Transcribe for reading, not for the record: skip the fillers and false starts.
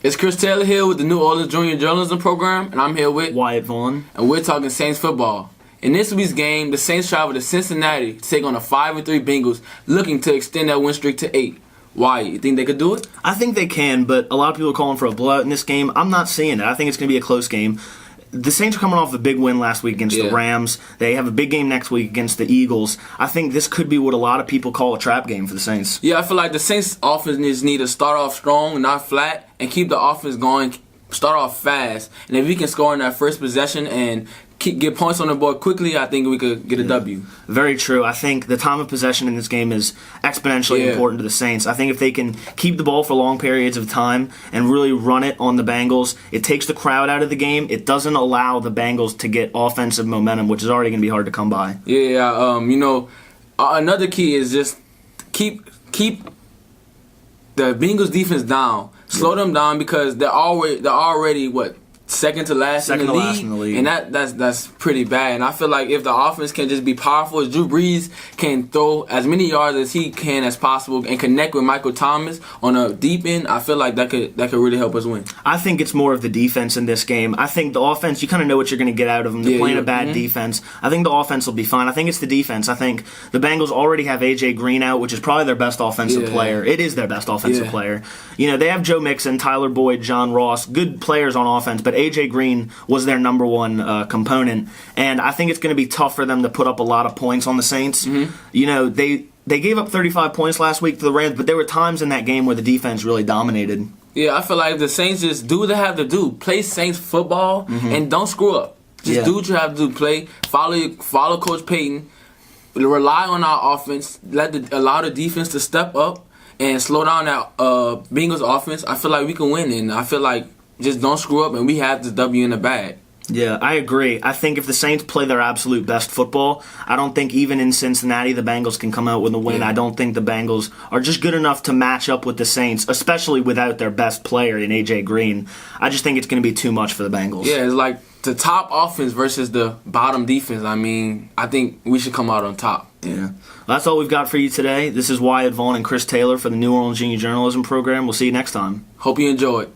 It's Chris Taylor here with the New Orleans Junior Journalism Program, and I'm here with Wyatt, Vaughn. And we're talking Saints football. In this week's game, the Saints travel to Cincinnati to take on the 5-3 Bengals, looking to extend that win streak to 8. Wyatt, you think they could do it? I think they can, but a lot of people are calling for a blowout in this game. I'm not seeing it. I think it's going to be a close game. The Saints are coming off a big win last week against the Rams. They have a big game next week against the Eagles. I think this could be what a lot of people call a trap game for the Saints. Yeah, I feel like the Saints offense need to start off strong, not flat, and keep the offense going. Start off fast, and if we can score in that first possession and get points on the board quickly, I think we could get a W. Very true. I think the time of possession in this game is exponentially important to the Saints. I think if they can keep the ball for long periods of time and really run it on the Bengals, it takes the crowd out of the game. It doesn't allow the Bengals to get offensive momentum, which is already going to be hard to come by. Yeah, another key is just keep the Bengals defense down. Slow them down because they're already second to last in the league, and that's pretty bad. And I feel like if the offense can just be powerful, as Drew Brees can throw as many yards as he can as possible and connect with Michael Thomas on a deep end, I feel like that could really help us win. I think it's more of the defense in this game. I think the offense, you kind of know what you're going to get out of them. They're playing a bad defense. I think the offense will be fine. I think it's the defense. I think the Bengals already have A.J. Green out, which is probably their best offensive player. It is their best offensive player. You know, they have Joe Mixon, Tyler Boyd, John Ross, good players on offense, but A.J. Green was their number one component, and I think it's going to be tough for them to put up a lot of points on the Saints. You know, they gave up 35 points last week to the Rams, but there were times in that game where the defense really dominated. Yeah, I feel like the Saints just do what they have to do. Play Saints football and don't screw up. Just do what you have to do. Play, follow Coach Payton, rely on our offense, allow the defense to step up and slow down that Bengals offense. I feel like we can win, and I feel like just don't screw up, and we have the W in the bag. Yeah, I agree. I think if the Saints play their absolute best football, I don't think even in Cincinnati the Bengals can come out with a win. I don't think the Bengals are just good enough to match up with the Saints, especially without their best player in A.J. Green. I just think it's going to be too much for the Bengals. Yeah, it's like the top offense versus the bottom defense. I mean, I think we should come out on top. Yeah. Well, that's all we've got for you today. This is Wyatt, Vaughn, and Chris Taylor for the New Orleans Junior Journalism Program. We'll see you next time. Hope you enjoy it.